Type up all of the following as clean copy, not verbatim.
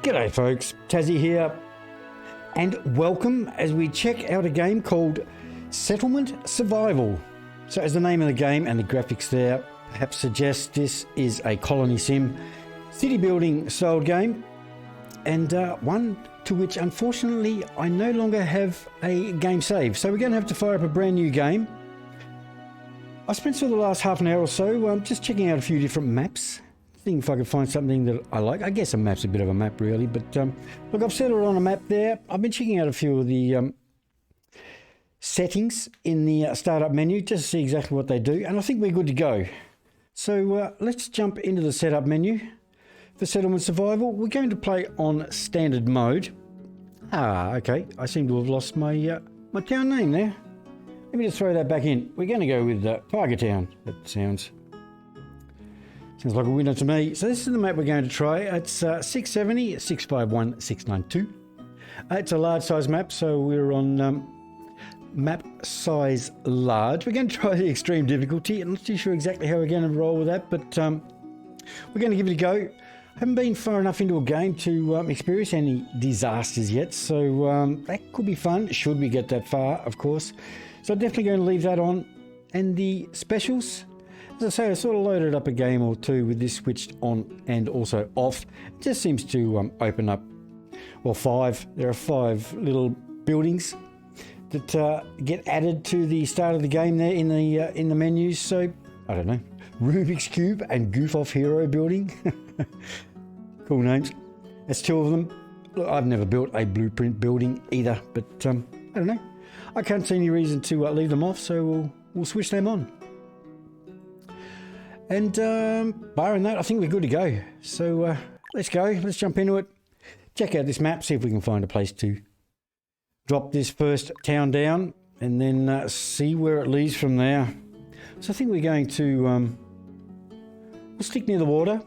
G'day folks, Tassie here, and welcome as we check out a game called Settlement Survival. So as the name of the game and the graphics there perhaps suggest, this is a colony sim, city building style game, and one to which unfortunately I no longer have a game save. So we're going to have to fire up a brand new game. I spent sort of the last half an hour or so just checking out a few different maps. Seeing if I could find something that I like. I guess a map's a bit of a map really, but look, I've settled on a map there. I've been checking out a few of the settings in the startup menu just to see exactly what they do, and I think we're good to go. So let's jump into the setup menu. For Settlement Survival, we're going to play on standard mode. Okay, I seem to have lost my my town name there. Let me just throw that back in. We're going to go with Tiger Town. That sounds like a winner to me. So this is the map we're going to try. It's 670, 651, 692. It's a large size map, so we're on map size large. We're going to try the extreme difficulty. I'm not too sure exactly how we're going to roll with that, but we're going to give it a go. I haven't been far enough into a game to experience any disasters yet, so that could be fun, should we get that far, of course. So I'm definitely going to leave that on. And the specials, as I say, I sort of loaded up a game or two with this switched on and also off. It just seems to open up, well, there are 5 little buildings that get added to the start of the game there in the menus. So, I don't know, Rubik's Cube and Goof Off Hero building. Cool names. That's 2 of them. Look, I've never built a blueprint building either, but I don't know. I can't see any reason to leave them off, so we'll switch them on. And barring that, I think we're good to go. So let's go. Let's jump into it. Check out this map, see if we can find a place to drop this first town down, and then see where it leads from there. So I think we're going to we'll stick near the water.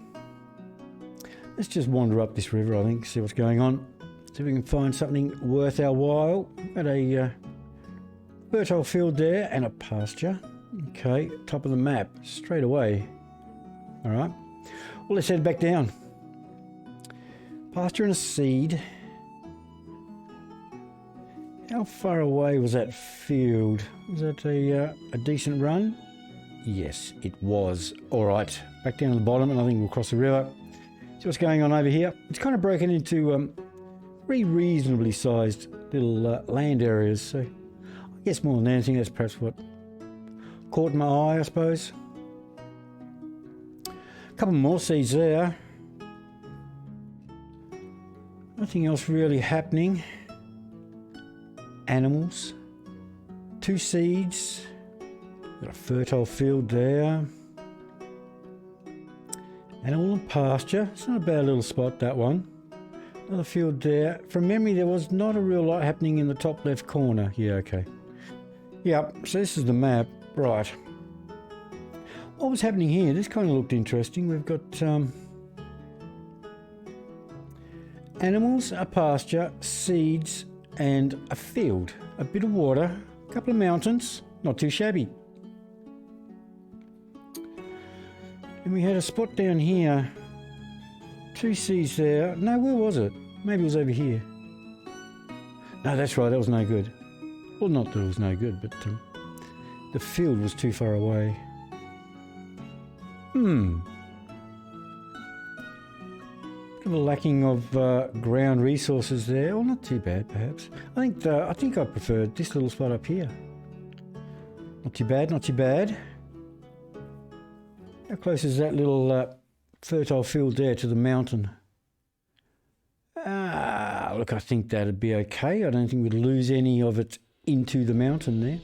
Let's just wander up this river, I think, see what's going on. See if we can find something worth our while. Got a fertile field there and a pasture. Okay, top of the map, straight away. All right, well, let's head back down. Pasture and a seed. How far away was that field? Was that a decent run? Yes, it was. All right, back down to the bottom, and I think we'll cross the river. See what's going on over here. It's kind of broken into 3 reasonably sized little land areas. So I guess more than anything, that's perhaps what caught my eye, I suppose. A couple more seeds there. Nothing else really happening. Animals. 2 seeds. Got a fertile field there. Animal and pasture. It's not a bad little spot, that one. Another field there. From memory, there was not a real lot happening in the top left corner. Yeah, okay. Yep, so this is the map. Right. What was happening here? This kind of looked interesting. We've got animals, a pasture, seeds, and a field. A bit of water, a couple of mountains. Not too shabby. And we had a spot down here. 2 seeds there. No, where was it? Maybe it was over here. No, that's right, that was no good. Well, not that it was no good, but the field was too far away. Bit of a lacking of ground resources there. Well, not too bad, perhaps. I think I preferred this little spot up here. Not too bad, not too bad. How close is that little fertile field there to the mountain? Look, I think that'd be okay. I don't think we'd lose any of it into the mountain there.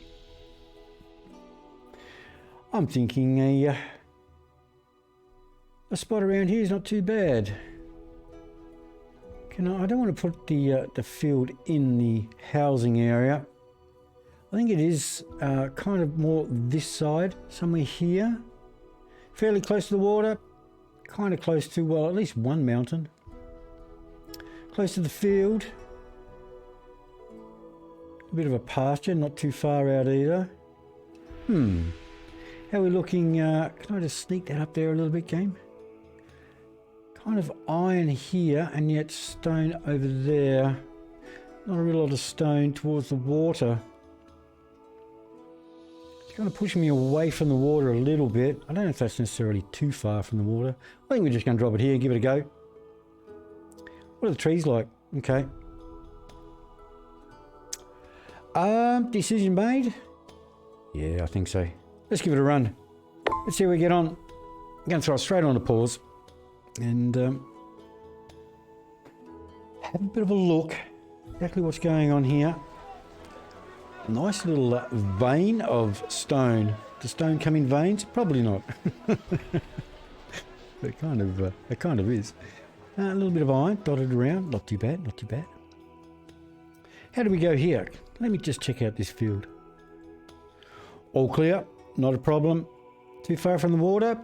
I'm thinking a spot around here is not too bad. I don't want to put the field in the housing area. I think it is kind of more this side, somewhere here. Fairly close to the water, kind of close to, well, at least one mountain. Close to the field. A bit of a pasture, not too far out either. How are we looking? Can I just sneak that up there a little bit, game? kind of iron here and yet stone over there. Not a real lot of stone towards the water. It's going to push me away from the water a little bit. I don't know if that's necessarily too far from the water. I think we're just going to drop it here and give it a go. What are the trees like? Okay. Decision made? Yeah, I think so. Let's give it a run. Let's see how we get on. I'm going to throw it straight on the pause and have a bit of a look. Exactly what's going on here. Nice little vein of stone. Does stone come in veins? Probably not. It kind of is. A little bit of iron dotted around. Not too bad, not too bad. How do we go here? Let me just check out this field. All clear, not a problem. Too far from the water?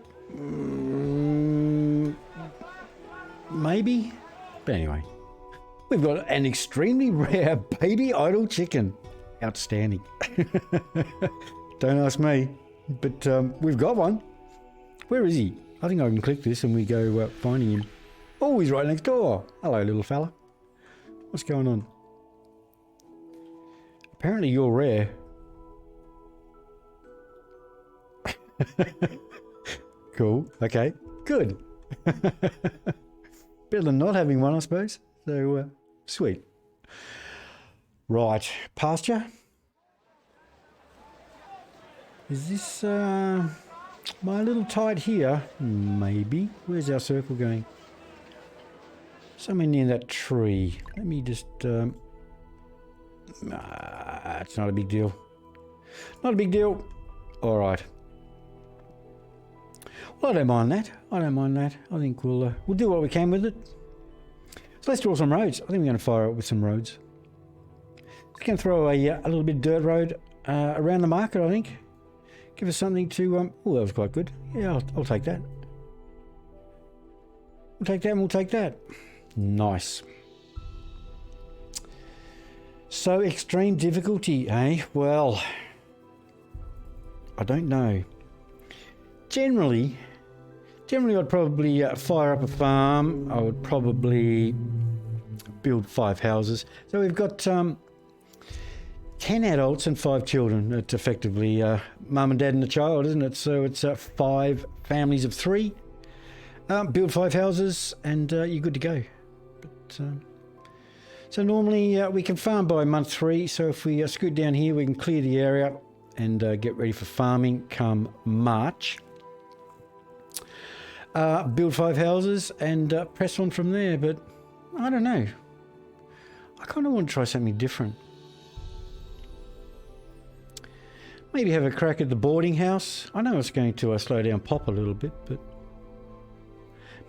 Maybe. But anyway, we've got an extremely rare baby idle chicken. Outstanding. Don't ask me, but we've got one. Where is he? I think I can click this and we go finding him. Oh, he's right next door. Hello, little fella. What's going on? Apparently you're rare. Cool. Okay. Good. Better than not having one, I suppose. So, sweet. Right. Pasture. Is this my little tight here? Maybe. Where's our circle going? Somewhere near that tree. Let me just... it's not a big deal. Not a big deal. All right. Well, I don't mind that. I don't mind that. I think we'll do what we can with it. So let's draw some roads. I think we're going to fire up with some roads. Just going to throw a little bit of dirt road around the market, I think. Give us something to... oh, that was quite good. Yeah, I'll take that. We'll take that and we'll take that. Nice. So extreme difficulty, eh? Well, I don't know. Generally I'd probably fire up a farm. I would probably build 5 houses. So we've got 10 adults and 5 children. It's effectively mum and dad and a child, isn't it? So it's 5 families of 3. Build 5 houses and you're good to go. But, so normally we can farm by month 3. So if we scoot down here, we can clear the area and get ready for farming come March. Build 5 houses and press on from there. But I don't know. I kind of want to try something different. Maybe have a crack at the boarding house. I know it's going to slow down pop a little bit, but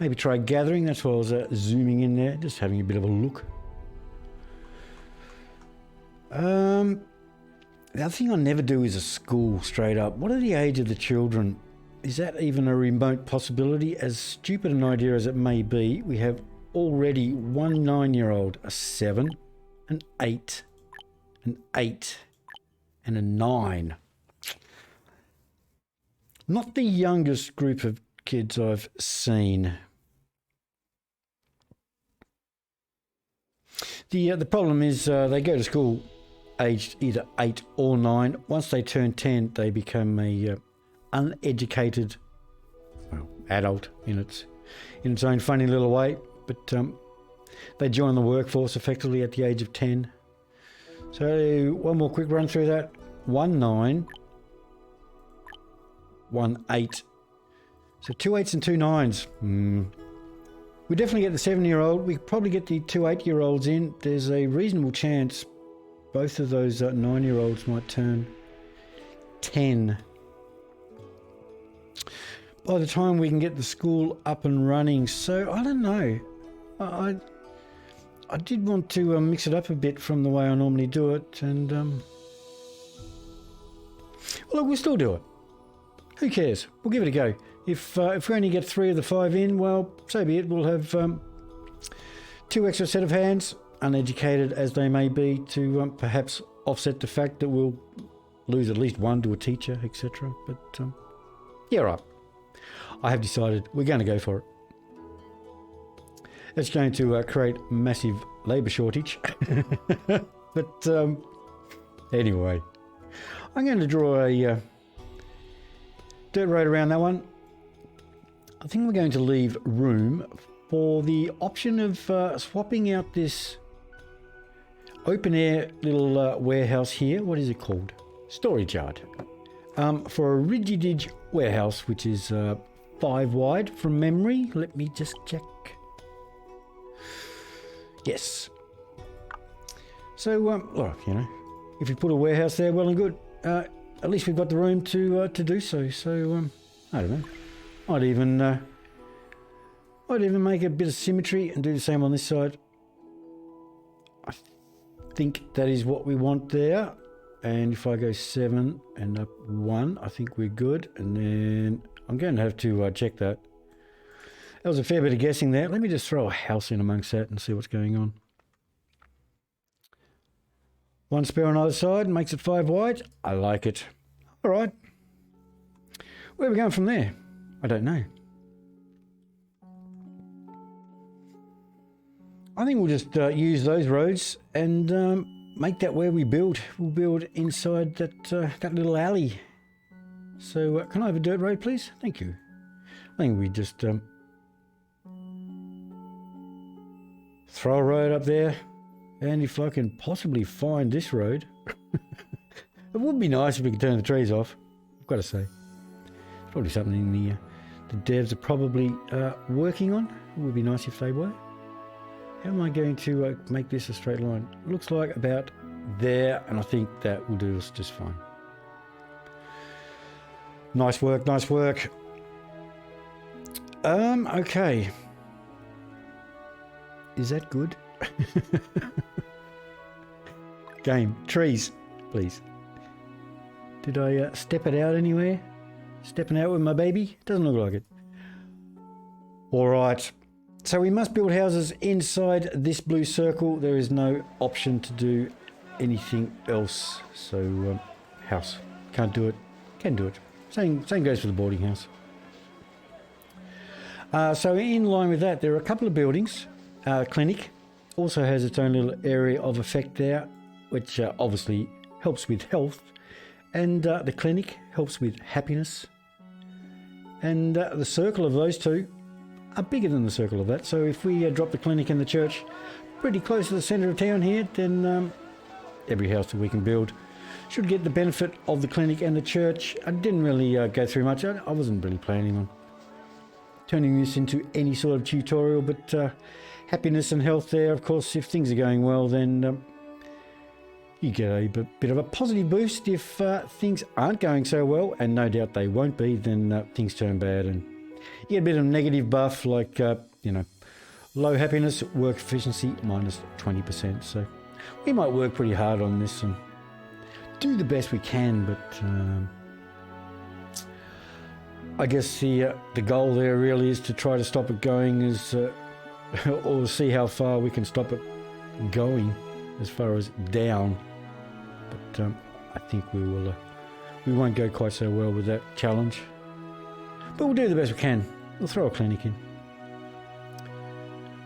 maybe try gathering. That's why I was zooming in there, just having a bit of a look. The other thing I never do is a school, straight up. What are the age of the children? Is that even a remote possibility? As stupid an idea as it may be, we have already 1 9-year-old, a 7, an 8, an 8, and a 9. Not the youngest group of kids I've seen. The problem is they go to school aged either 8 or 9. Once they turn 10, they become a uneducated, well, adult in its own funny little way. But they join the workforce effectively at the age of 10. So one more quick run through that. 1 9, 1 8. So 2 8s and 2 9s. We definitely get the 7-year-old. We probably get the 2 8-year-olds in. There's a reasonable chance both of those 9-year-olds might turn 10. By the time we can get the school up and running. So I don't know. I did want to mix it up a bit from the way I normally do it, and well, look, we'll still do it. Who cares? We'll give it a go. If we only get 3 of the 5 in, well, so be it. We'll have 2 extra set of hands, uneducated as they may be, to perhaps offset the fact that we'll lose at least 1 to a teacher, etc. But yeah, right. I have decided we're going to go for it. It's going to create massive labour shortage. But anyway, I'm going to draw a dirt road around that one. I think we're going to leave room for the option of swapping out this open air little warehouse here. What is it called? Storage yard. For a rigid warehouse, which is 5 wide from memory. Let me just check. Yes. So, well, you know, if you put a warehouse there, well and good. At least we've got the room to do so. So, I don't know. I'd even make a bit of symmetry and do the same on this side. I think that is what we want there. And if I go 7 and up 1, I think we're good. And then I'm going to have to check that. That was a fair bit of guessing there. Let me just throw a house in amongst that and see what's going on. 1 spare on either side makes it 5 wide. I like it. All right. Where are we going from there? I don't know. I think we'll just use those roads and make that where we build. We'll build inside that little alley. So can I have a dirt road, please? Thank you. I think we just throw a road up there, and if I can possibly find this road, it would be nice if we could turn the trees off. I've got to say, it's probably something the devs are probably working on. It would be nice if they were. How am I going to make this a straight line? It looks like about there, and I think that will do us just fine. Nice work, nice work. Okay. Is that good? Game. Trees, please. Did I step it out anywhere? Stepping out with my baby? Doesn't look like it. All right. So we must build houses inside this blue circle. There is no option to do anything else. So, house. Can't do it. Can do it. Same goes for the boarding house. So in line with that, there are a couple of buildings. Clinic also has its own little area of effect there, which obviously helps with health. And the clinic helps with happiness. And the circle of those two are bigger than the circle of that. So if we drop the clinic and the church pretty close to the centre of town here, then every house that we can build should get the benefit of the clinic and the church. I didn't really go through much. I wasn't really planning on turning this into any sort of tutorial, but happiness and health there. Of course, if things are going well, then you get a bit of a positive boost. If things aren't going so well, and no doubt they won't be, then things turn bad and you get a bit of a negative buff, like, you know, low happiness, work efficiency, minus 20%. So we might work pretty hard on this and do the best we can, but I guess the goal there really is to try to stop it going or see how far we can stop it going as far as down. But I think we won't go quite so well with that challenge. But we'll do the best we can. We'll throw a clinic in.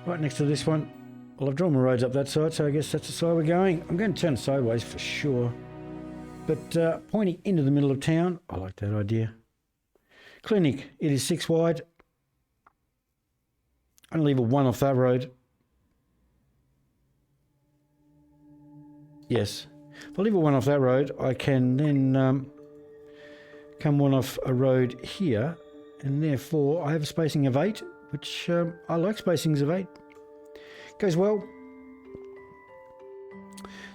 Right next to this one. Well, I've drawn my roads up that side, so I guess that's the side we're going. I'm going to turn it sideways for sure. But pointing into the middle of town, I like that idea. Clinic, it is 6 wide. I'm going to leave a 1 off that road. Yes. If I leave a 1 off that road, I can then come 1 off a road here, and therefore I have a spacing of 8, which I like spacings of 8. Goes well.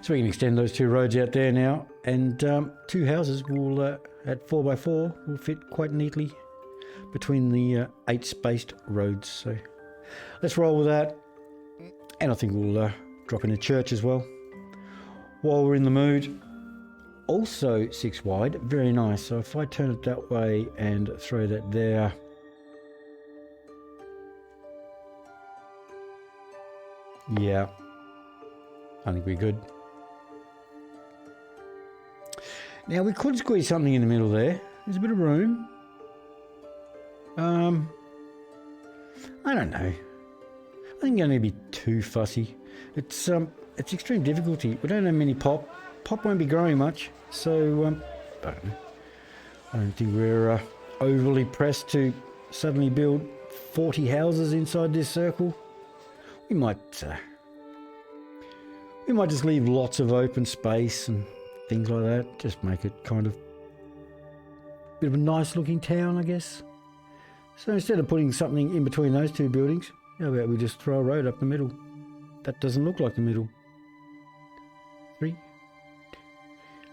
So we can extend those 2 roads out there now, and 2 houses will, at 4x4, will fit quite neatly between the 8 spaced roads. So let's roll with that, and I think we'll drop in a church as well while we're in the mood. Also 6 wide, very nice. So if I turn it that way and throw that there, yeah, I think we're good. Now we could squeeze something in the middle there. There's a bit of room. I don't know. I'm going to be too fussy. It's extreme difficulty. We don't have many pop. Pop won't be growing much, so I don't think we're overly pressed to suddenly build 40 houses inside this circle. We might just leave lots of open space and things like that. Just make it kind of a bit of a nice looking town, I guess. So instead of putting something in between those two buildings, how about we just throw a road up the middle? That doesn't look like the middle. 3,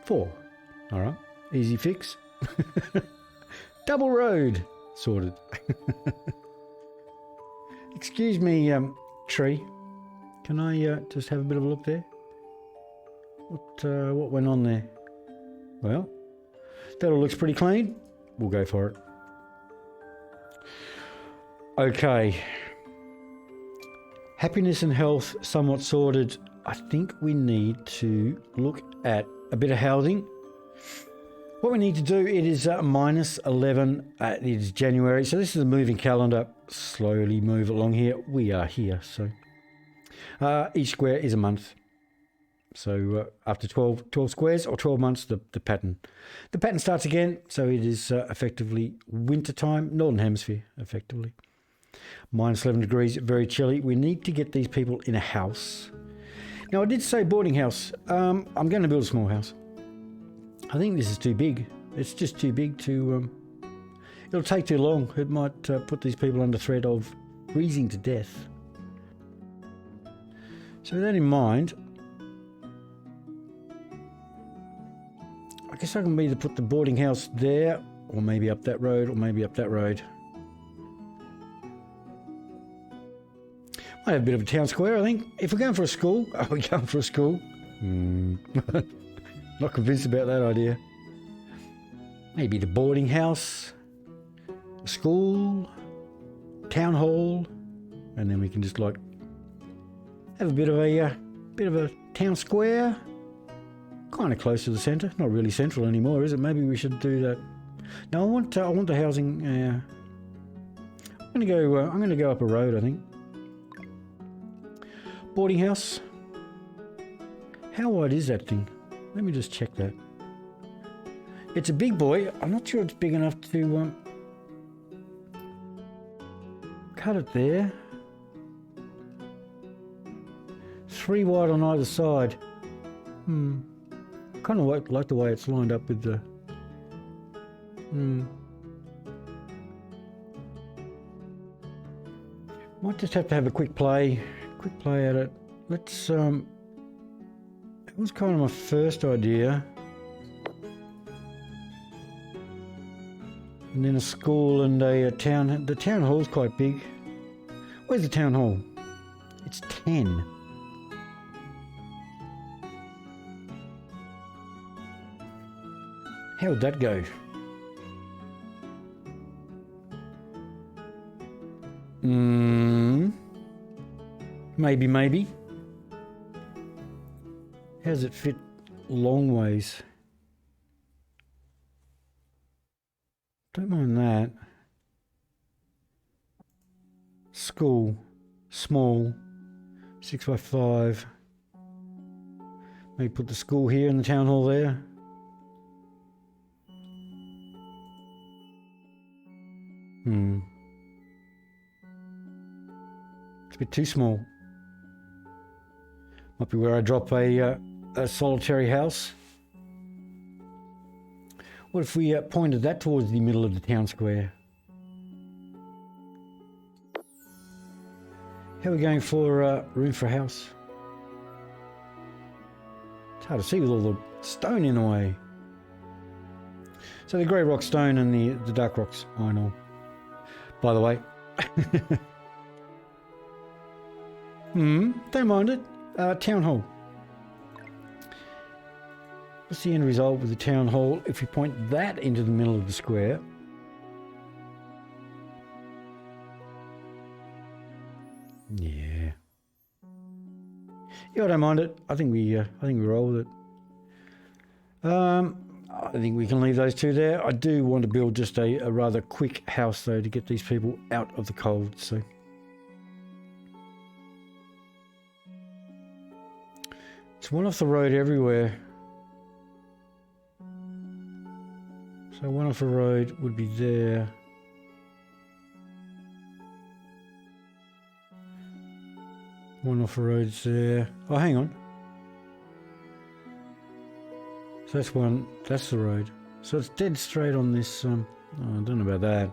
4. All right, easy fix. Double road sorted. Excuse me, tree. Can I just have a bit of a look there? What went on there? Well, that all looks pretty clean. We'll go for it. Okay. Happiness and health somewhat sorted. I think we need to look at a bit of housing. What we need to do, it is minus 11. It is January, so this is a moving calendar. Slowly move along here. We are here, so each square is a month. So after 12 squares or 12 months, the pattern starts again. So it is effectively winter time, northern hemisphere, effectively. Minus 11 degrees, very chilly. We need to get these people in a house. Now I did say boarding house. I'm going to build a small house. I think this is too big. It's just too big to... it'll take too long. It might put these people under threat of freezing to death. So with that in mind, I guess I can either put the boarding house there, or maybe up that road, or maybe up that road. I have a bit of a town square, I think. If we're going for a school, are we going for a school? Not convinced about that idea. Maybe the boarding house, a school, town hall, and then we can just like have a bit of a town square, kind of close to the centre. Not really central anymore, is it? Maybe we should do that. No, I want the housing. I'm going to go up a road, I think. Boarding house. How wide is that thing? Let me just check that. It's a big boy. I'm not sure it's big enough to cut it there. 3 wide on either side. Kind of like the way it's lined up with the... Might just have to have a quick play at it. Let's it was kind of my first idea. And then a school and a town. The town hall's quite big. Where's the town hall? It's 10. How would that go? Maybe. How does it fit long ways? Don't mind that. School, small, 6x5. Maybe put the school here and the town hall there. It's a bit too small. Might be where I drop a solitary house. What if we pointed that towards the middle of the town square? How are we going for room for a house? It's hard to see with all the stone in the way. So the grey rock stone and the dark rocks iron ore. By the way. Don't mind it. Town hall. What's the end result with the town hall if we point that into the middle of the square? Yeah, I don't mind it. I think we roll with it. I think we can leave those two there. I do want to build just a rather quick house though to get these people out of the cold. So It's one off the road everywhere. So one off the road would be there. One off the road's there. Oh, hang on. So that's one, that's the road. So it's dead straight on this, oh, I don't know about that.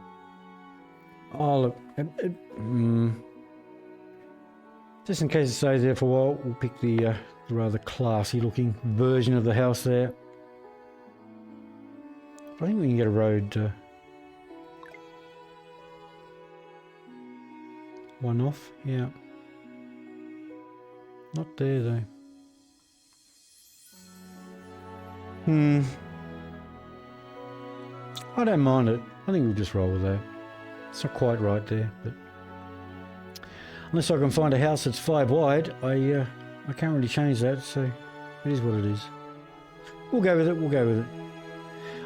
Oh, look, just in case it stays there for a while, we'll pick the rather classy looking version of the house there. I think we can get a road one off, yeah. Not there though. I don't mind it. I think we'll just roll with that. It's not quite right there, but unless I can find a house that's 5 wide, I can't really change that, so it is what it is. We'll go with it, we'll go with it.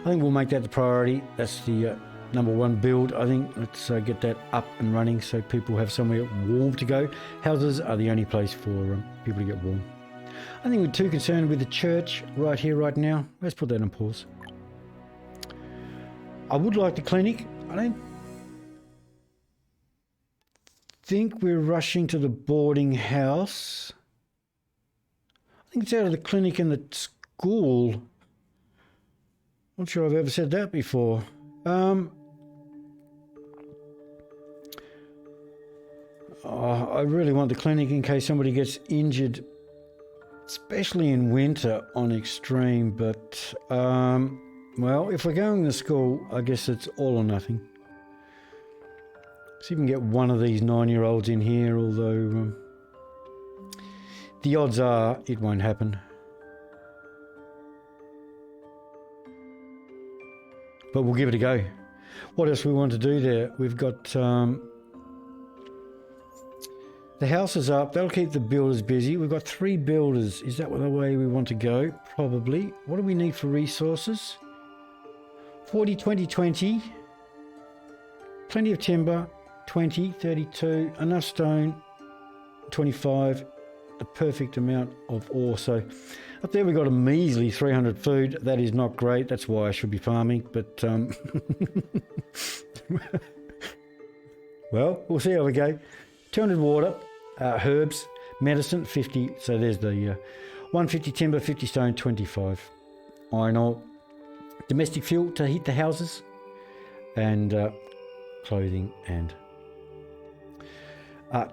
I think we'll make that the priority. That's the number one build, I think. Let's get that up and running so people have somewhere warm to go. Houses are the only place for people to get warm. I think we're too concerned with the church right here, right now. Let's put that on pause. I would like the clinic. I don't think we're rushing to the boarding house. I think it's out of the clinic and the school. Not sure I've ever said that before. I really want the clinic in case somebody gets injured, especially in winter on extreme, but well, if we're going to school, I guess it's all or nothing. See if we can get one of these 9-year-olds in here, although the odds are it won't happen. But we'll give it a go. What else we want to do there? We've got the house is up. That'll keep the builders busy. We've got 3 builders. Is that the way we want to go? Probably. What do we need for resources? 40, 20, 20. Plenty of timber. 20, 32. Enough stone. 25. The perfect amount of ore. So up there we've got a measly 300 food. That is not great. That's why I should be farming. But well, we'll see how we go. 200 water. Herbs, medicine, 50. So there's the 150 timber, 50 stone, 25 iron ore. Domestic fuel to heat the houses, and clothing and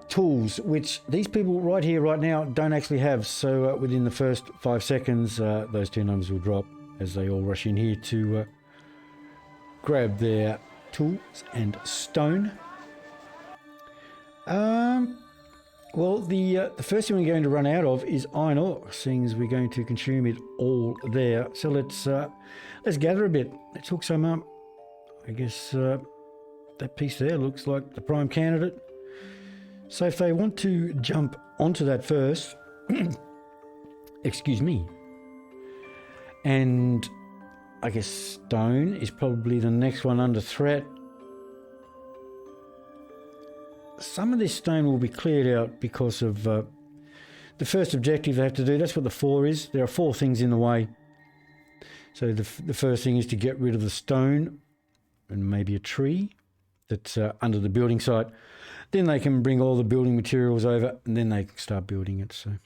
tools, which these people right here, right now, don't actually have. So within the first 5 seconds, those 2 numbers will drop as they all rush in here to grab their tools and stone. Well, the first thing we're going to run out of is iron ore, seeing as we're going to consume it all there. So let's gather a bit. Let's hook some up. I guess that piece there looks like the prime candidate. So if they want to jump onto that first, excuse me, and I guess stone is probably the next one under threat. Some of this stone will be cleared out because of the first objective they have to do. That's what the 4 is. There are 4 things in the way. So the first thing is to get rid of the stone and maybe a tree that's under the building site. Then they can bring all the building materials over and then they can start building it. So,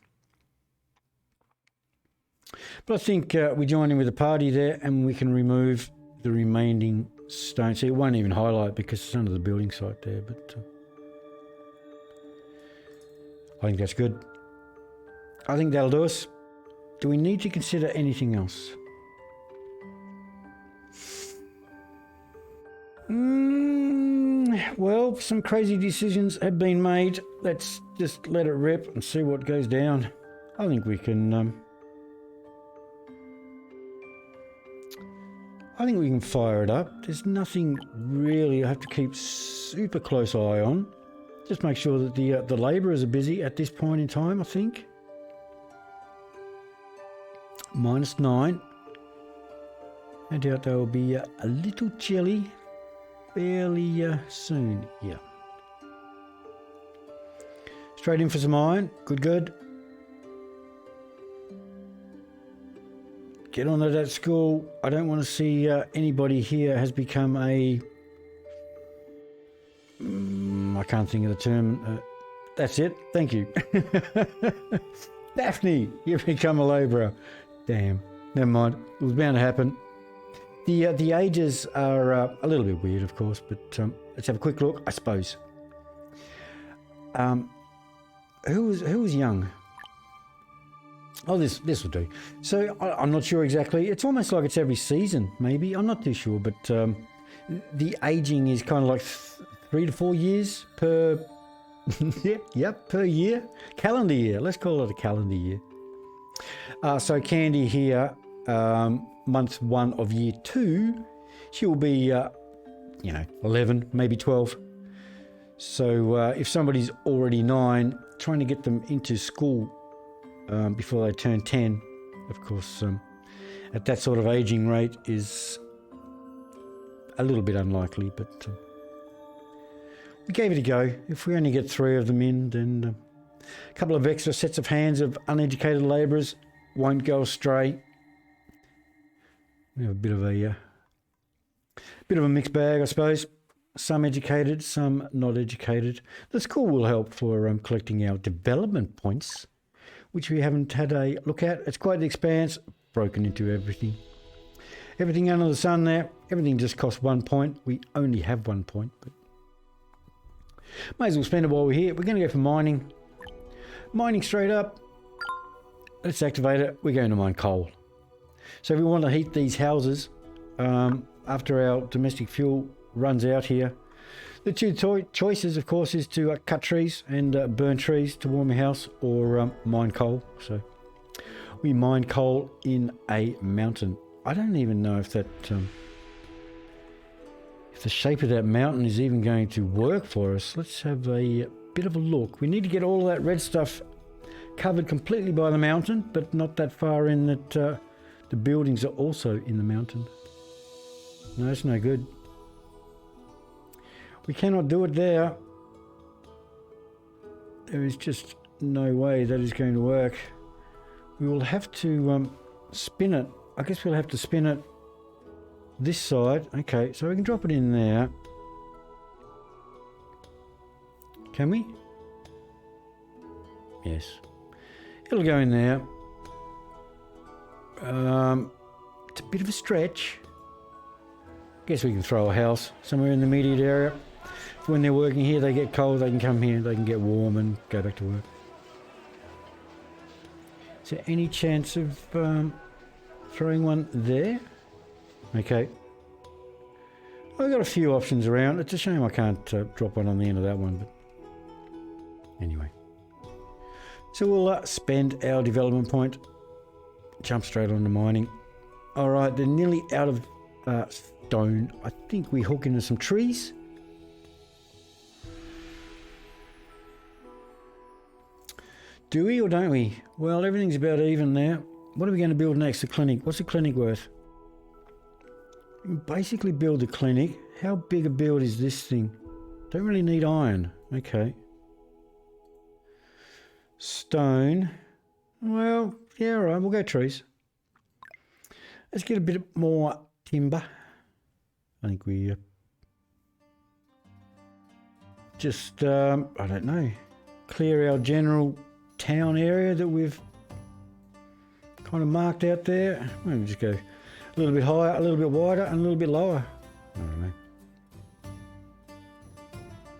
but I think we join in with the party there and we can remove the remaining stone. See, it won't even highlight because it's under the building site there, but I think that's good. I think that'll do us. Do we need to consider anything else? Well, some crazy decisions have been made. Let's just let it rip and see what goes down. I think we can fire it up. There's nothing really I have to keep super close eye on. Just make sure that the labourers are busy at this point in time, I think. -9. I doubt they will be a little chilly fairly soon. Yeah. Straight in for some iron. Good. Get on to that school. I don't want to see anybody here has become a... I can't think of the term. That's it. Thank you. Daphne, you've become a labourer. Damn. Never mind. It was bound to happen. The ages are a little bit weird, of course, but let's have a quick look, I suppose. Who was young? Oh, this will do. So I'm not sure exactly. It's almost like it's every season, maybe. I'm not too sure, but the aging is kind of like 3 to 4 years per. Yep, per year, calendar year. Let's call it a calendar year. So Candy here, month 1 of year 2, she'll be, 11, maybe 12. So if somebody's already 9, trying to get them into school before they turn 10, of course, at that sort of aging rate is a little bit unlikely, but we gave it a go. If we only get 3 of them in, then a couple of extra sets of hands of uneducated labourers won't go astray. We have a bit of a mixed bag, I suppose. Some educated, some not educated. The school will help for collecting our development points, which we haven't had a look at. It's quite the expanse, broken into everything. Everything under the sun there, everything just costs 1 point. We only have 1 point, but may as well spend it while we're here. We're going to go for mining. Mining straight up. Let's activate it. We're going to mine coal. So if we want to heat these houses after our domestic fuel runs out here, the two choices, of course, is to cut trees and burn trees to warm a house, or mine coal. So we mine coal in a mountain. I don't even know if that if the shape of that mountain is even going to work for us. Let's have a bit of a look. We need to get all of that red stuff covered completely by the mountain, but not that far in that the buildings are also in the mountain. No, that's no good. We cannot do it there. There is just no way that is going to work. We will have to spin it. I guess we'll have to spin it this side. Okay, so we can drop it in there. Can we? Yes. It'll go in there. It's a bit of a stretch. Guess we can throw a house somewhere in the immediate area. When they're working here, they get cold, they can come here, they can get warm and go back to work. Is there any chance of throwing one there? Okay. I've got a few options around. It's a shame I can't drop one on the end of that one, but anyway. So we'll spend our development point, jump straight on to mining. All right, they're nearly out of stone. I think we hook into some trees. Do we or don't we? Well, everything's about even there. What are we going to build next? The clinic. What's the clinic worth? We can basically build the clinic. How big a build is this thing? Don't really need iron. Okay. Stone. Well, yeah, all right. We'll go trees. Let's get a bit more timber. I think we just, I don't know, clear our general town area that we've kind of marked out there. Maybe just go a little bit higher, a little bit wider, and a little bit lower. I don't know.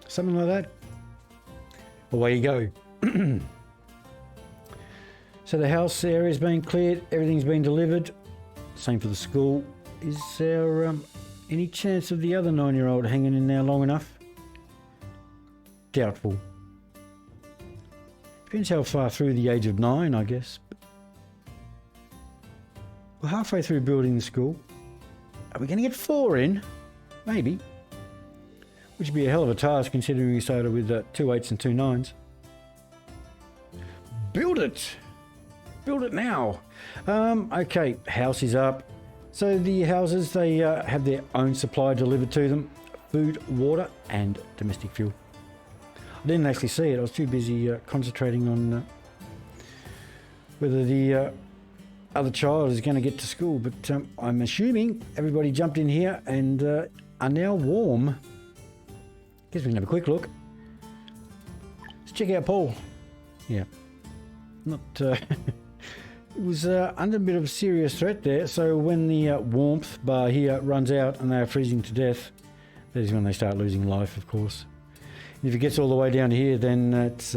Something like that. Away you go. So the house area is being cleared. Everything's been delivered. Same for the school. Is there any chance of the other 9-year-old hanging in there long enough? Doubtful. Depends how far through the age of 9, I guess. We're halfway through building the school. Are we going to get 4 in? Maybe. Which would be a hell of a task considering we started with 2 8s and 2 9s. Build it! Build it now! Okay, house is up. So the houses, they have their own supply delivered to them. Food, water and domestic fuel. I didn't actually see it. I was too busy concentrating on whether the other child is going to get to school, but I'm assuming everybody jumped in here and are now warm. Guess we can have a quick look. Let's check out Paul. Yeah, not. It was under a bit of serious threat there. So when the warmth bar here runs out and they are freezing to death, that is when they start losing life, of course. And if it gets all the way down to here, then it's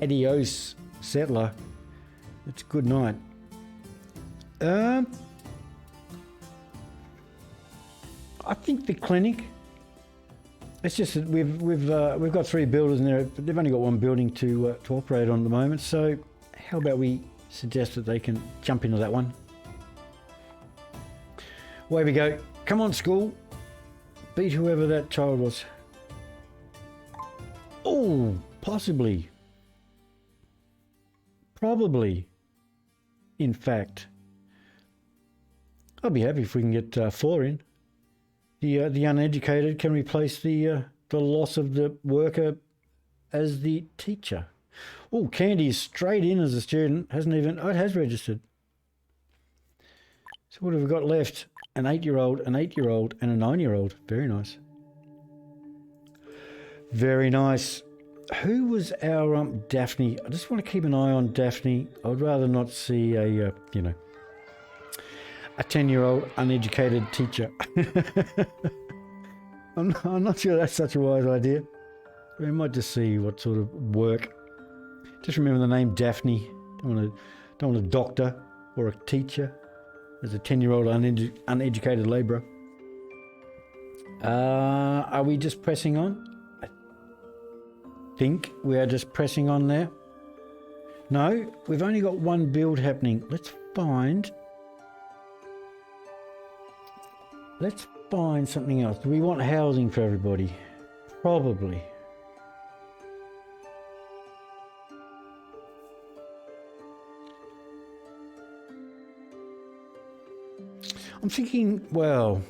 adios, settler. It's good night. I think the clinic. It's just that we've got 3 builders in there, but they've only got 1 building to operate on at the moment. So how about we suggest that they can jump into that one? Away we go. Come on, school. Beat whoever that child was. Oh, possibly. Probably. In fact. I'll be happy if we can get 4 in. The uneducated can replace the loss of the worker as the teacher. Oh, Candy is straight in as a student. Hasn't even... Oh, it has registered. So what have we got left? An 8-year-old, an 8-year-old, and a 9-year-old. Very nice. Very nice. Who was our Daphne? I just want to keep an eye on Daphne. I would rather not see a 10-year-old uneducated teacher. I'm not sure that's such a wise idea. We might just see what sort of work. Just remember the name Daphne. Don't want a doctor or a teacher as a 10-year-old uneducated labourer. Are we just pressing on? I think we are just pressing on there. No, we've only got 1 build happening. Let's find something else. Do we want housing for everybody? Probably. I'm thinking, well,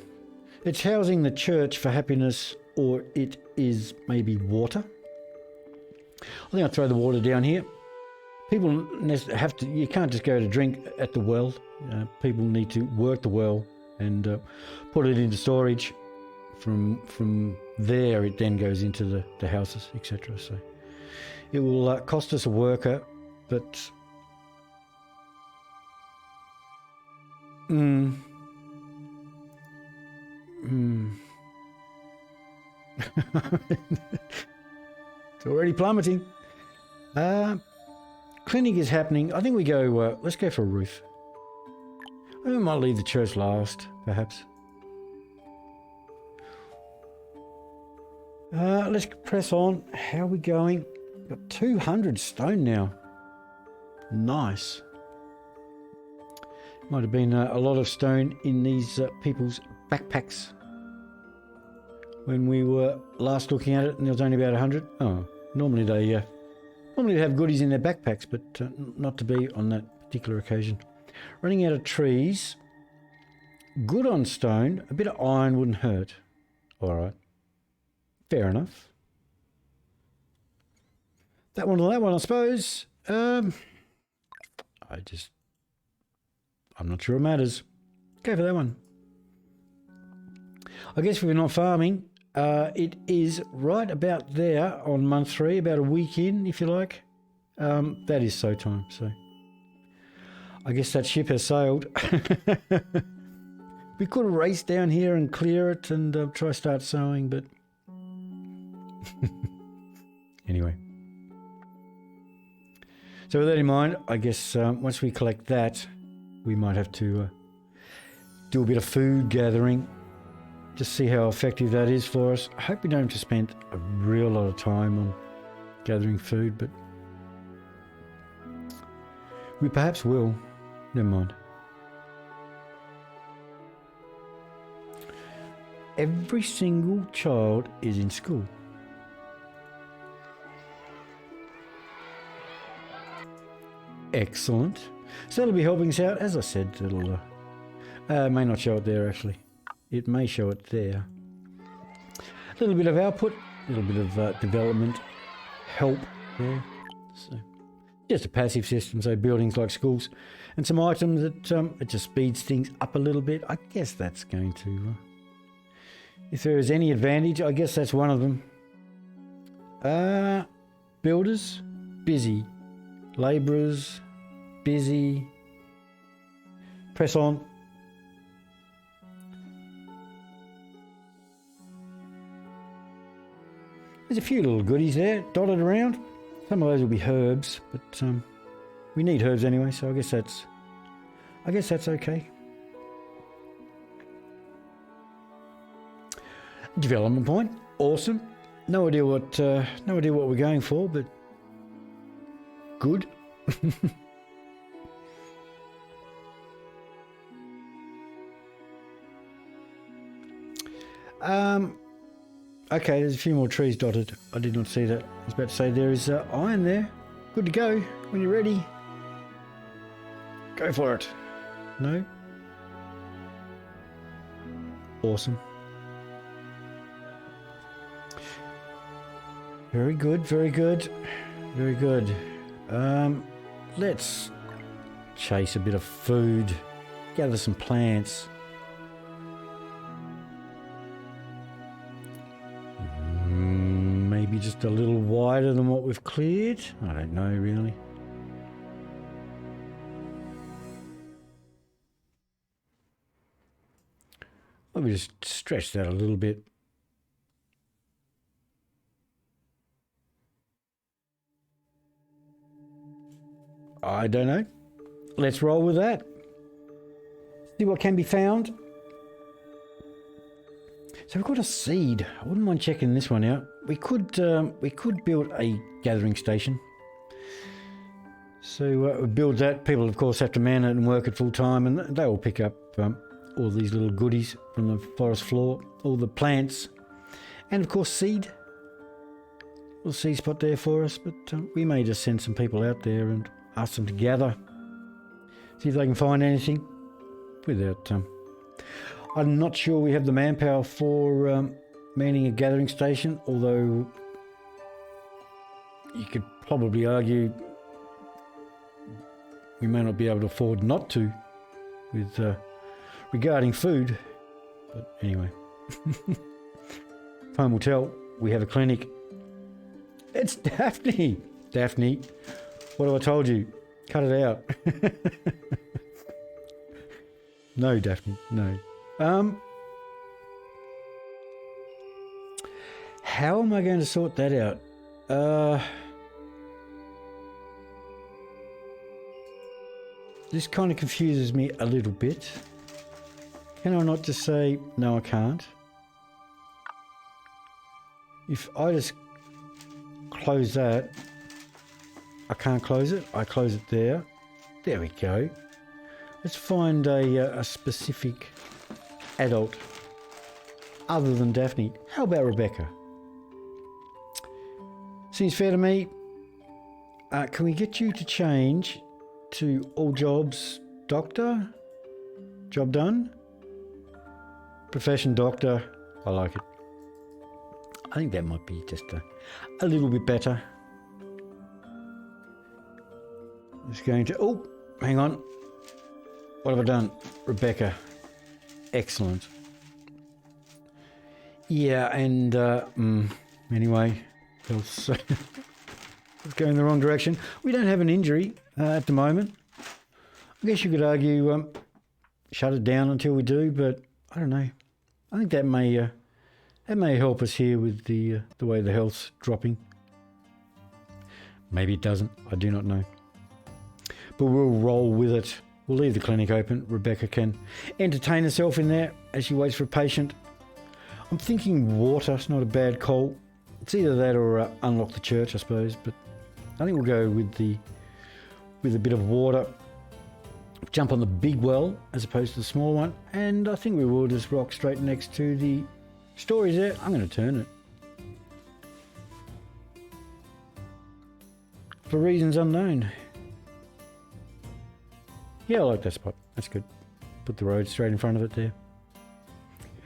it's housing the church for happiness, or it is maybe water. I think I'll throw the water down here. People have to, you can't just go to drink at the well. People need to work the well and put it into storage. From there, it then goes into the houses, etc. So it will cost us a worker, but it's already plummeting. Clinic is happening. I think we go, let's go for a roof. I think we might leave the church last, perhaps. Let's press on. How are we going? Got 200 stone now. Nice. Might have been a lot of stone in these people's backpacks when we were last looking at it, and there was only about 100. Oh, normally they have goodies in their backpacks, but not to be on that particular occasion. Running out of trees. Good on stone. A bit of iron wouldn't hurt. All right. Fair enough. That one or that one, I suppose. I'm not sure it matters. Go for that one. I guess if we're not farming, it is right about there on month 3, about a week in, if you like. That is sow time, so I guess that ship has sailed. We could race down here and clear it and try start sowing, but anyway. So with that in mind, I guess once we collect that, we might have to do a bit of food gathering. Just see how effective that is for us. I hope we don't have to spend a real lot of time on gathering food, but we perhaps will. Never mind. Every single child is in school. Excellent. So that'll be helping us out. As I said, it'll may not show it there actually. It may show it there. A little bit of output, a little bit of development help there. So Just a passive system, so buildings like schools. And some items that it just speeds things up a little bit. I guess that's going to... if there is any advantage, I guess that's one of them. Builders, busy. Labourers, busy. Press on. There's a few little goodies there dotted around. Some of those will be herbs, but we need herbs anyway, so I guess that's okay. Development point, awesome. No idea what we're going for, but good. Okay, there's a few more trees dotted. I did not see that. I was about to say there is iron there. Good to go when you're ready. Go for it. No? Awesome. Very good, very good. Very good. Let's chase a bit of food. Gather some plants. Maybe just a little wider than what we've cleared. I don't know, really. Let me just stretch that a little bit. I don't know. Let's roll with that. See what can be found. So we've got a seed. I wouldn't mind checking this one out. We could build a gathering station. So build that. People, of course, have to man it and work it full time, and they will pick up all these little goodies from the forest floor, all the plants, and of course seed. Little seed spot there for us, but we may just send some people out there and ask them to gather, see if they can find anything without... I'm not sure we have the manpower for manning a gathering station, although you could probably argue we may not be able to afford not to with regarding food. But anyway, time will tell. We have a clinic. It's Daphne. Daphne, what have I told you? Cut it out. No, Daphne, no. How am I going to sort that out? This kind of confuses me a little bit. Can I not just say, no, I can't? If I just close that, I can't close it. I close it there. There we go. Let's find a specific adult other than Daphne. How about Rebecca? Seems fair to me. Can we get you to change to all jobs doctor? Job done? Profession doctor. I like it. I think that might be just a little bit better. Just going to... Oh, hang on. What have I done? Rebecca. Excellent. Yeah, and anyway, it's going in the wrong direction. We don't have an injury at the moment. I guess you could argue shut it down until we do, but I don't know. I think that may help us here with the way the health's dropping. Maybe it doesn't. I do not know. But we'll roll with it. We'll leave the clinic open. Rebecca can entertain herself in there as she waits for a patient. I'm thinking water. It's not a bad call. It's either that or unlock the church, I suppose. But I think we'll go with a bit of water. Jump on the big well as opposed to the small one. And I think we will just rock straight next to the storage there. I'm going to turn it. For reasons unknown. Yeah, I like that spot. That's good. Put the road straight in front of it there.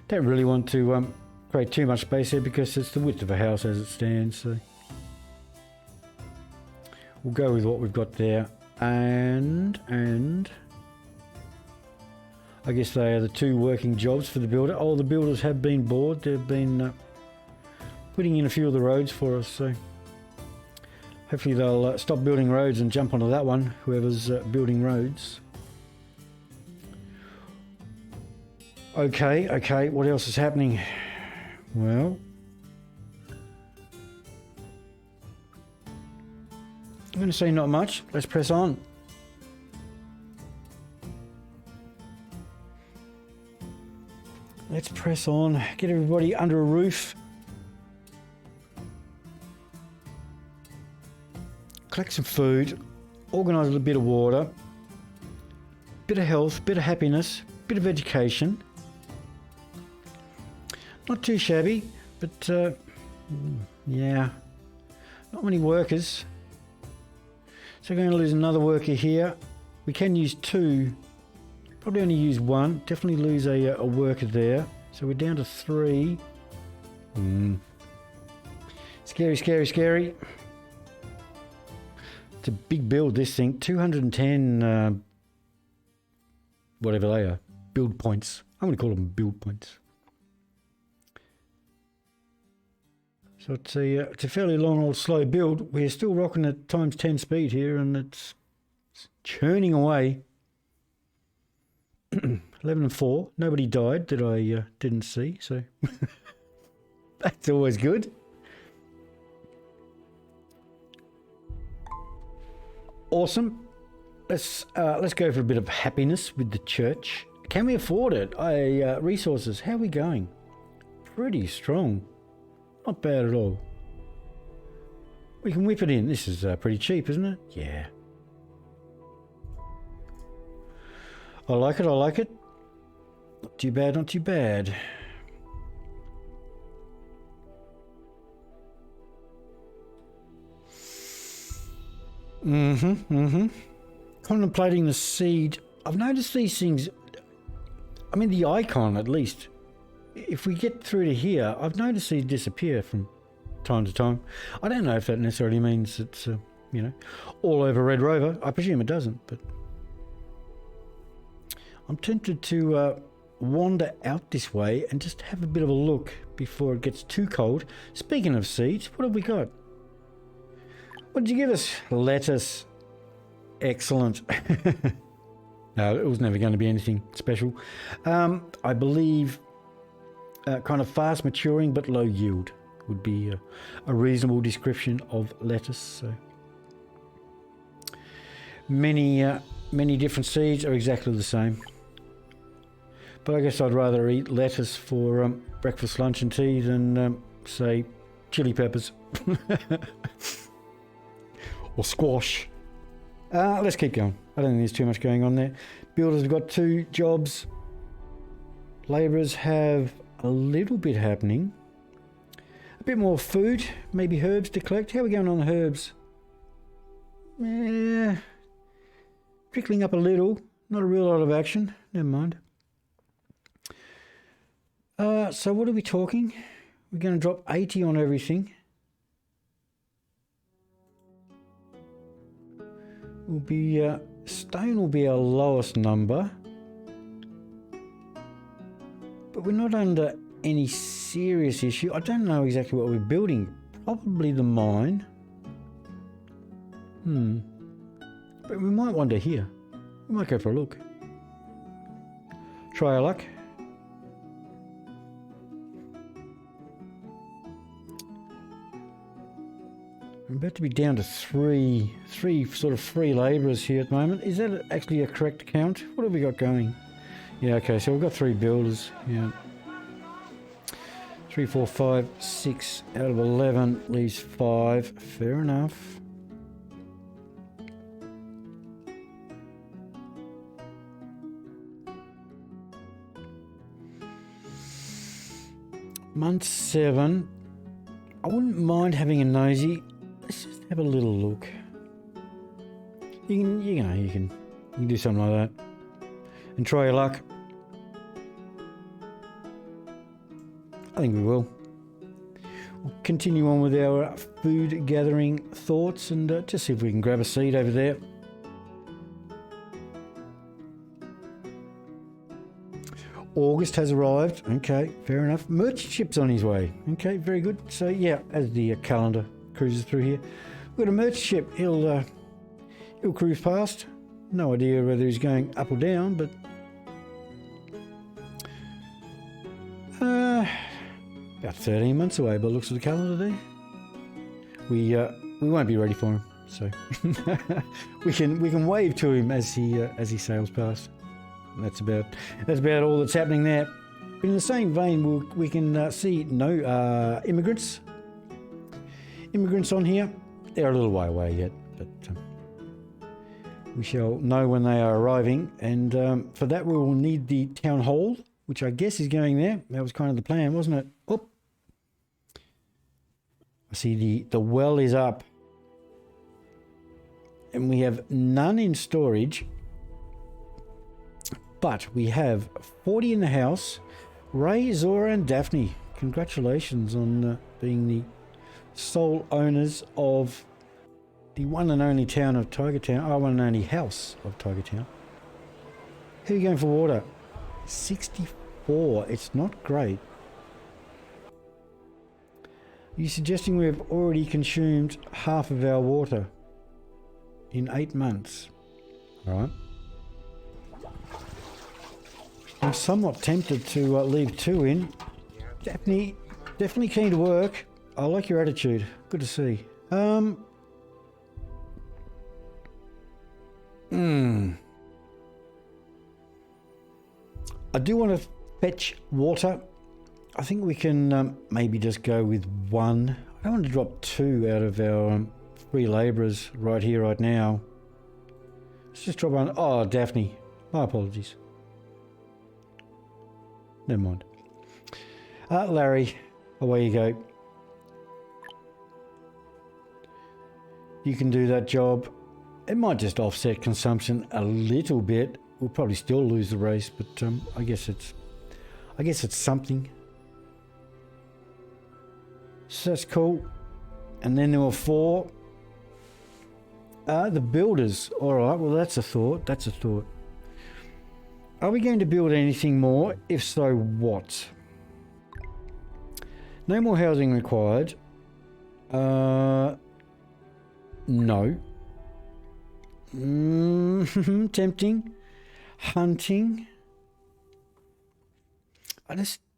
Don't really want to create too much space here because it's the width of a house as it stands. So we'll go with what we've got there. And I guess they are the two working jobs for the builder. Oh, the builders have been bored. They've been putting in a few of the roads for us, so hopefully they'll stop building roads and jump onto that one, whoever's building roads. Okay, what else is happening? Well, I'm going to say not much. Let's press on. Let's press on. Get everybody under a roof. Collect some food. Organise a little bit of water. Bit of health, bit of happiness, bit of education. Not too shabby, but yeah, not many workers. So we're going to lose another worker here. We can use two. Probably only use one. Definitely lose a worker there. So we're down to 3. Scary, scary, scary. It's a big build, this thing. 210, whatever they are, build points. I'm going to call them build points. So it's a fairly long old slow build. We're still rocking at times 10 speed here, and it's churning away. 11 and 4. Nobody died that I didn't see, so that's always good. Awesome. Let's go for a bit of happiness with the church. Can we afford it? Resources. How are we going? Pretty strong. Not bad at all. We can whip it in. This is pretty cheap, isn't it? Yeah. I like it, I like it. Not too bad, not too bad. Contemplating the seed. I've noticed these things, I mean the icon at least. If we get through to here, I've noticed these disappear from time to time. I don't know if that necessarily means it's, you know, all over Red Rover. I presume it doesn't, but I'm tempted to wander out this way and just have a bit of a look before it gets too cold. Speaking of seeds, what have we got? What did you give us? Lettuce. Excellent. No, it was never going to be anything special. I believe kind of fast maturing but low yield would be a reasonable description of lettuce. So many different seeds are exactly the same. But I guess I'd rather eat lettuce for breakfast, lunch and tea than, say, chili peppers. Or squash. Let's keep going. I don't think there's too much going on there. Builders have got 2 jobs. Labourers have a little bit happening. A bit more food, maybe herbs to collect. How are we going on the herbs? Trickling up a little. Not a real lot of action. Never mind. So what are we talking? We're going to drop 80 on everything. Will be stone will be our lowest number, but we're not under any serious issue. I don't know exactly what we're building. Probably the mine. But we might wander here. We might go for a look. Try our luck. I'm about to be down to three sort of free labourers here at the moment. Is that actually a correct count? What have we got going? Yeah, okay, so we've got 3 builders. Yeah. 3, 4, 5, 6 out of 11 leaves 5. Fair enough. Month 7. I wouldn't mind having a nosy. Let's just have a little look. You can do something like that and try your luck. I think we will. We'll continue on with our food gathering thoughts and just see if we can grab a seat over there. August has arrived. Okay, fair enough. Merchant ship's on his way. Okay, very good. So yeah, as the calendar cruises through here, we've got a merchant ship. He'll cruise past. No idea whether he's going up or down, but about 13 months away by the looks of the calendar there. We won't be ready for him, so we can wave to him as he sails past. And that's about all that's happening there. But in the same vein, we can see no immigrants on here. They're a little way away yet, but we shall know when they are arriving. And for that, we will need the town hall, which I guess is going there. That was kind of the plan, wasn't it? Oh, I see the well is up, and we have none in storage. But we have 40 in the house. Ray, Zora and Daphne, congratulations on being the sole owners of the one and only town of Tiger Town. One and only house of Tiger Town. Who are you going for water? 64. It's not great. Are you suggesting we have already consumed half of our water in 8 months? All right. I'm somewhat tempted to leave 2 in. Daphne, definitely keen to work. I like your attitude. Good to see. I do want to fetch water. I think we can maybe just go with 1. I don't want to drop 2 out of our free labourers right here, right now. Let's just drop 1. Oh, Daphne. My apologies. Never mind. Larry, away you go. You can do that job. It might just offset consumption a little bit. We'll probably still lose the race, but I guess it's something. So that's cool. And then there were 4. The builders. All right. Well, that's a thought. That's a thought. Are we going to build anything more? If so, what? No more housing required. No. Tempting. Hunting.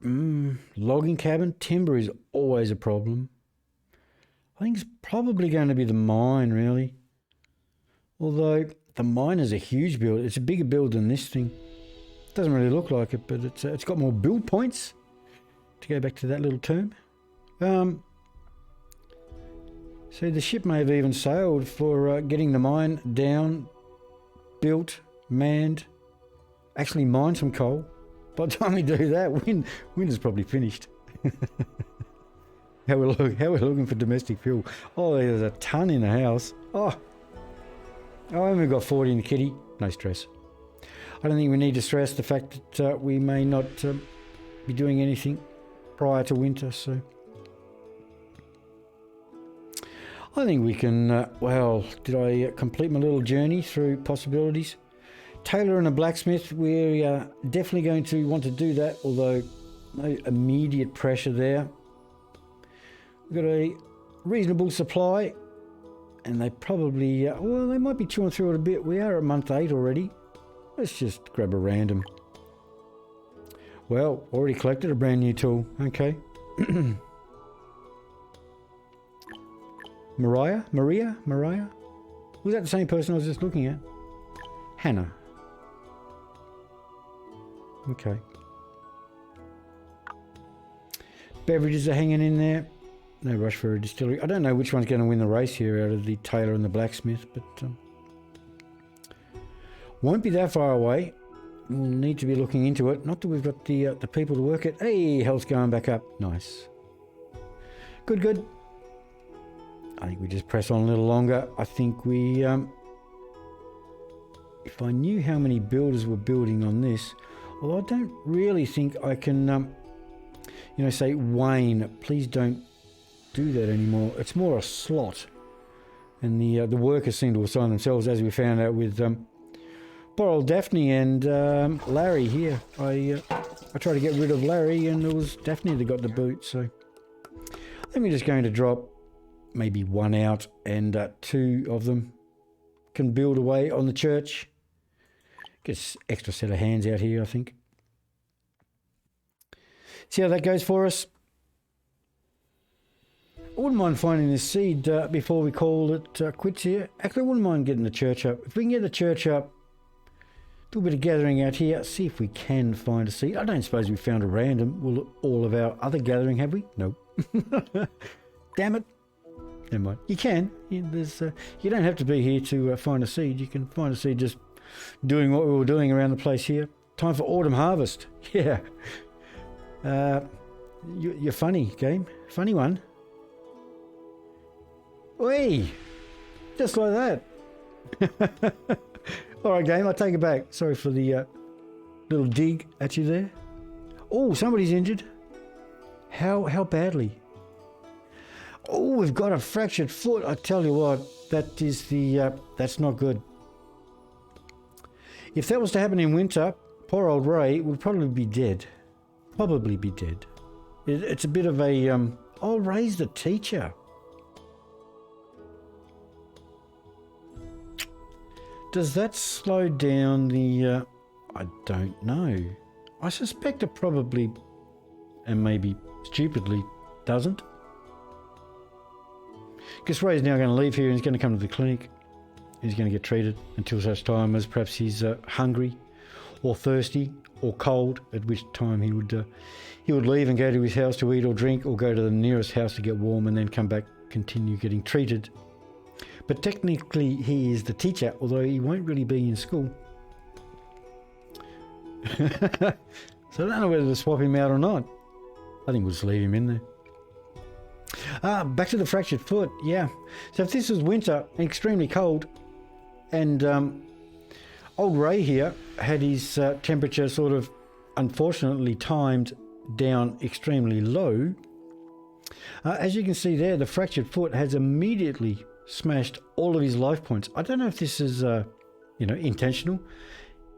Logging cabin. Timber is always a problem. I think it's probably going to be the mine, really. Although the mine is a huge build. It's a bigger build than this thing. Doesn't really look like it, but it's got more build points, to go back to that little term. So the ship may have even sailed for getting the mine down, built, manned, actually mine some coal. By the time we do that, winter's probably finished. How we're looking for domestic fuel. Oh, there's a ton in the house. Oh, and we've got 40 in the kitty. No stress. I don't think we need to stress the fact that we may not be doing anything prior to winter, so I think we can, well, did I complete my little journey through possibilities? Tailor and a blacksmith, we're definitely going to want to do that, although no immediate pressure there. We've got a reasonable supply, and they probably, well, they might be chewing through it a bit. We are at month 8 already. Let's just grab a random. Well, already collected a brand new tool. Okay. Maria? Was that the same person I was just looking at? Hannah. Okay. Beverages are hanging in there. No rush for a distillery. I don't know which one's going to win the race here out of the tailor and the blacksmith, but won't be that far away. We'll need to be looking into it. Not that we've got the people to work it. Hey, health's going back up. Nice. Good. I think we just press on a little longer. I think we... if I knew how many builders were building on this... Well, I don't really think I can... say, Wayne, please don't do that anymore. It's more a slot. And the workers seem to assign themselves, as we found out with poor old Daphne and Larry here. I tried to get rid of Larry, and it was Daphne that got the boot. So I think we're just going to drop maybe one out, and two of them can build away on the church. Get an extra set of hands out here, I think. See how that goes for us. I wouldn't mind finding this seed before we call it quits here. Actually, I wouldn't mind getting the church up. If we can get the church up, do a bit of gathering out here, see if we can find a seed. I don't suppose we found a random. Will all of our other gathering, have we? No. Damn it. Never mind. You can. You don't have to be here to find a seed. You can find a seed just doing what we were doing around the place here. Time for autumn harvest. Yeah. You're funny, game. Funny one. Whee! Just like that. All right, game, I take it back. Sorry for the little dig at you there. Oh, somebody's injured. How badly? Oh, we've got a fractured foot. I tell you what, that is that's not good. If that was to happen in winter, poor old Ray would probably be dead. Probably be dead. It's a bit of a oh, Ray's the teacher. Does that slow down the... I don't know. I suspect it probably, and maybe stupidly, doesn't. Because Ray's now going to leave here and he's going to come to the clinic. He's going to get treated until such time as perhaps he's hungry or thirsty or cold, at which time he would leave and go to his house to eat or drink, or go to the nearest house to get warm and then come back, continue getting treated. But technically he is the teacher, although he won't really be in school. So I don't know whether to swap him out or not. I think we'll just leave him in there. Back to the fractured foot, yeah. So if this was winter, extremely cold, and old Ray here had his temperature sort of unfortunately timed down extremely low, as you can see there, the fractured foot has immediately smashed all of his life points. I don't know if this is, intentional.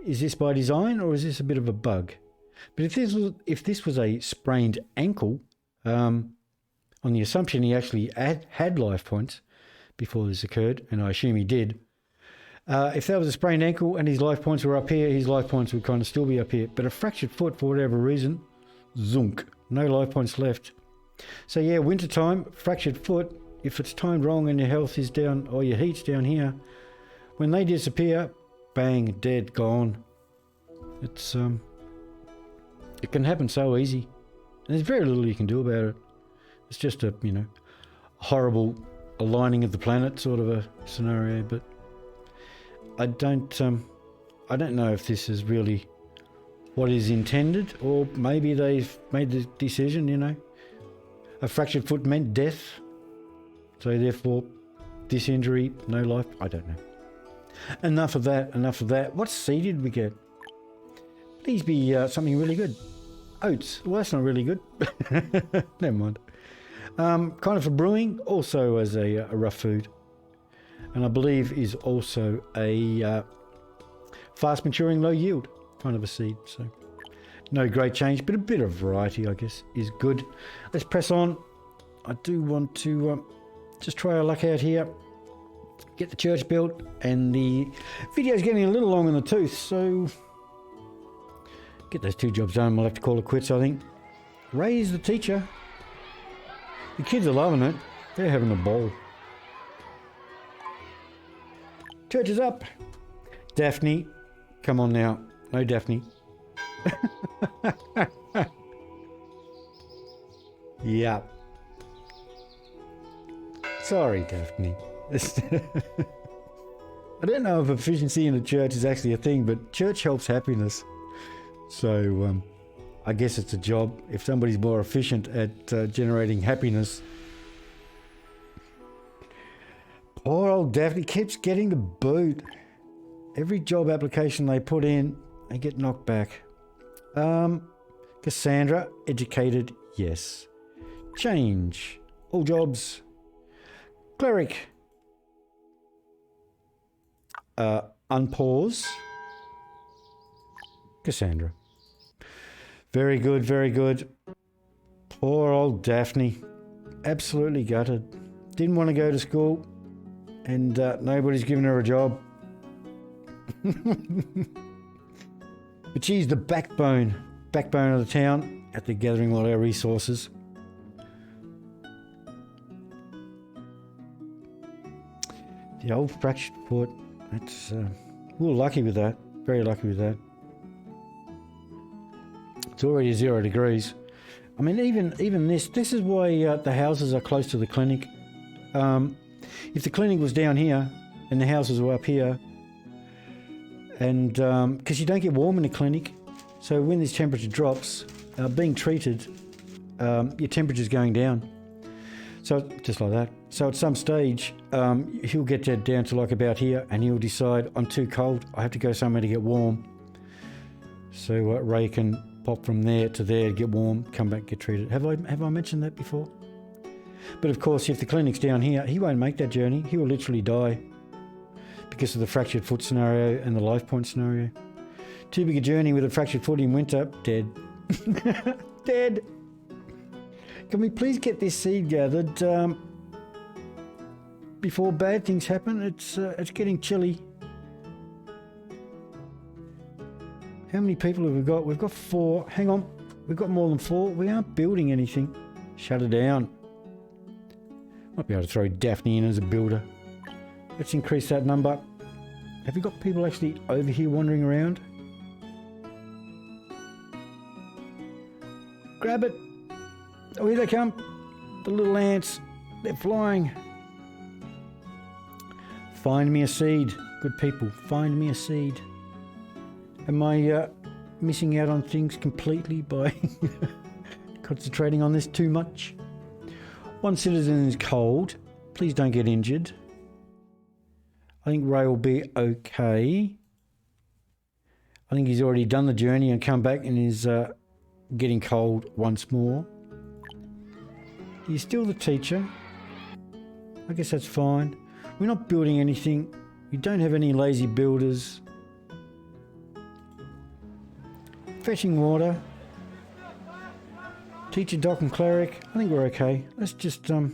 Is this by design, or is this a bit of a bug? But if this was a sprained ankle, on the assumption he actually had life points before this occurred, and I assume he did. If that was a sprained ankle and his life points were up here, his life points would kind of still be up here. But a fractured foot, for whatever reason, zunk, no life points left. So yeah, winter time, fractured foot. If it's timed wrong and your health is down, or your heat's down here, when they disappear, bang, dead, gone. It's it can happen so easy, and there's very little you can do about it. It's just a horrible aligning of the planet sort of a scenario. But I don't know if this is really what is intended, or maybe they've made the decision. A fractured foot meant death. So therefore, this injury, no life. I don't know. Enough of that. What seed did we get? Please be something really good. Oats. Well, that's not really good. Never mind. Kind of for brewing, also as a rough food. And I believe is also a fast maturing, low yield kind of a seed. So no great change, but a bit of variety, I guess, is good. Let's press on. I do want to... just try our luck out here, get the church built, and the video's getting a little long in the tooth, so get those two jobs done. We'll have to call it quits, I think. Ray's the teacher. The kids are loving it. They're having a ball. Church is up. Daphne, come on now. No Daphne. Yeah. Sorry, Daphne. I don't know if efficiency in the church is actually a thing, but church helps happiness. So I guess it's a job. If somebody's more efficient at generating happiness. Poor old Daphne keeps getting the boot. Every job application they put in, they get knocked back. Cassandra, educated, yes. Change. All jobs. Cleric. Unpause. Cassandra. Very good, very good. Poor old Daphne. Absolutely gutted. Didn't want to go to school, and nobody's given her a job. But she's the backbone of the town, out there gathering all our resources. The old fractured foot. That's we were lucky with that. Very lucky with that. It's already 0 degrees. I mean, even this is why the houses are close to the clinic. If the clinic was down here and the houses were up here, and because you don't get warm in the clinic, so when this temperature drops, being treated, your temperature's going down. So just like that. So at some stage, he'll get that down to like about here, and he'll decide, I'm too cold, I have to go somewhere to get warm. So Ray can pop from there to there, get warm, come back, get treated. Have I mentioned that before? But of course, if the clinic's down here, he won't make that journey. He will literally die because of the fractured foot scenario and the life point scenario. Too big a journey with a fractured foot in winter, dead. Dead. Can we please get this seed gathered before bad things happen? It's getting chilly. How many people have we got? We've got 4. Hang on. We've got more than 4. We aren't building anything. Shut it down. Might be able to throw Daphne in as a builder. Let's increase that number. Have we got people actually over here wandering around? Grab it. Oh, here they come. The little ants. They're flying. Find me a seed. Good people, find me a seed. Am I missing out on things completely by concentrating on this too much? 1 citizen is cold. Please don't get injured. I think Ray will be okay. I think he's already done the journey and come back and is getting cold once more. He's still the teacher. I guess that's fine. We're not building anything. We don't have any lazy builders. Fetching water. Teacher, doc and cleric. I think we're okay. Let's just try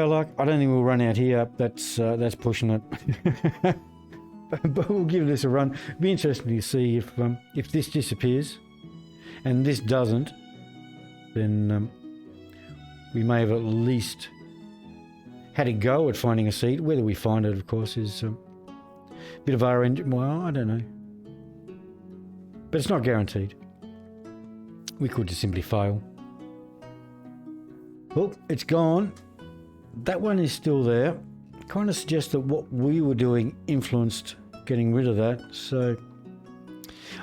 our luck. I don't think we'll run out here. That's pushing it. But we'll give this a run. It'll be interesting to see if this disappears and this doesn't, then we may have at least had a go at finding a seed. Whether we find it, of course, is a bit of our engine. Well, I don't know. But it's not guaranteed. We could just simply fail. Well, it's gone. That one is still there. Kind of suggests that what we were doing influenced getting rid of that. So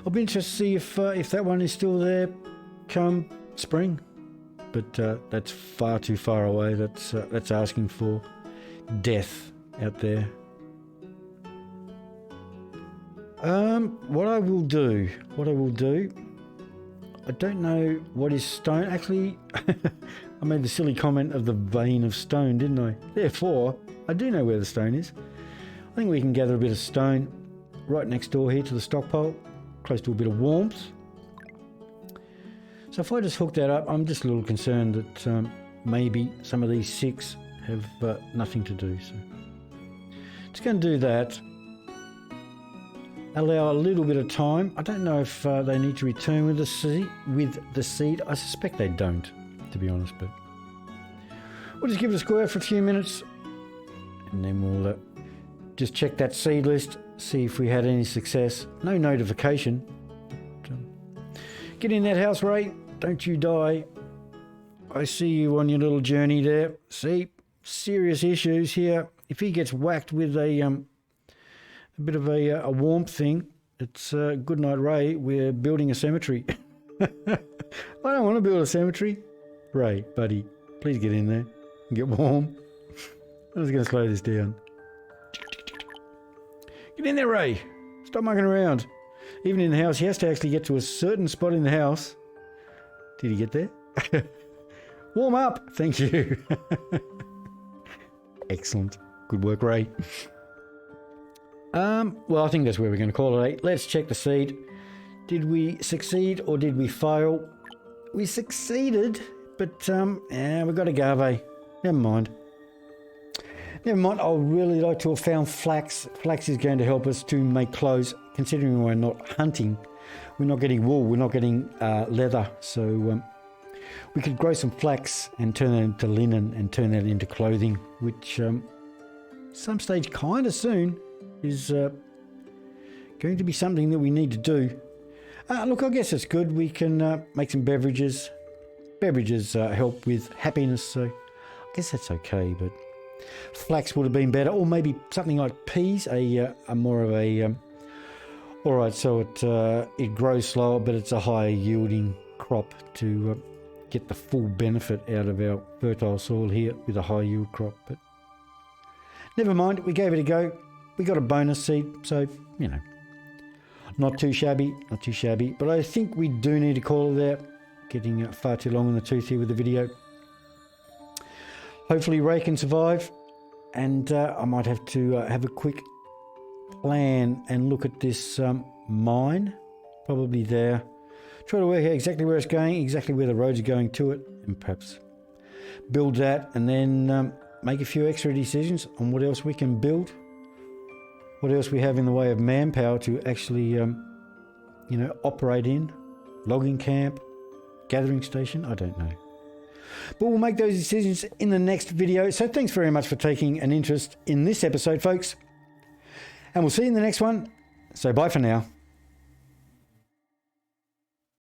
I'll be interested to see if that one is still there come spring. But that's far too far away. That's asking for death out there. What I will do, I don't know what is stone. Actually, I made the silly comment of the vein of stone, didn't I? Therefore, I do know where the stone is. I think we can gather a bit of stone right next door here to the stockpile, close to a bit of warmth. So if I just hook that up, I'm just a little concerned that maybe some of these 6 have nothing to do. So just going to do that. Allow a little bit of time. I don't know if they need to return with the seed. I suspect they don't, to be honest. But we'll just give it a square for a few minutes, and then we'll just check that seed list, see if we had any success. No notification. Get in that house, Ray. Don't you die. I see you on your little journey there. See, serious issues here. If he gets whacked with a bit of a warmth thing, it's good night, Ray. We're building a cemetery. I don't want to build a cemetery. Ray, buddy, please get in there and get warm. I was going to slow this down. Get in there, Ray. Stop mucking around. Even in the house, he has to actually get to a certain spot in the house. Did he get there? Warm up. Thank you. Excellent. Good work, Ray. Well, I think that's where we're going to call it. Let's check the seed. Did we succeed or did we fail? We succeeded, but yeah, we got agave. Never mind. Never mind. I would really like to have found flax. Flax is going to help us to make clothes. Considering we're not hunting, we're not getting wool, we're not getting leather. So we could grow some flax and turn that into linen and turn that into clothing, which some stage kind of soon is going to be something that we need to do. Look, I guess it's good. We can make some beverages. Beverages help with happiness, so I guess that's okay. But flax would have been better, or maybe something like peas. A more of a all right. So it grows slower, but it's a higher yielding crop to get the full benefit out of our fertile soil here with a high yield crop. But never mind. We gave it a go. We got a bonus seed, so you know. Not too shabby, not too shabby. But I think we do need to call it there. Getting far too long in the tooth here with the video. Hopefully Ray can survive. And I might have to have a quick plan and look at this mine. Probably there. Try to work out exactly where it's going, exactly where the roads are going to it. And perhaps build that and then make a few extra decisions on what else we can build. What else we have in the way of manpower to actually, operate in. Logging camp, gathering station, I don't know. But we'll make those decisions in the next video. So thanks very much for taking an interest in this episode, folks. And we'll see you in the next one. So bye for now.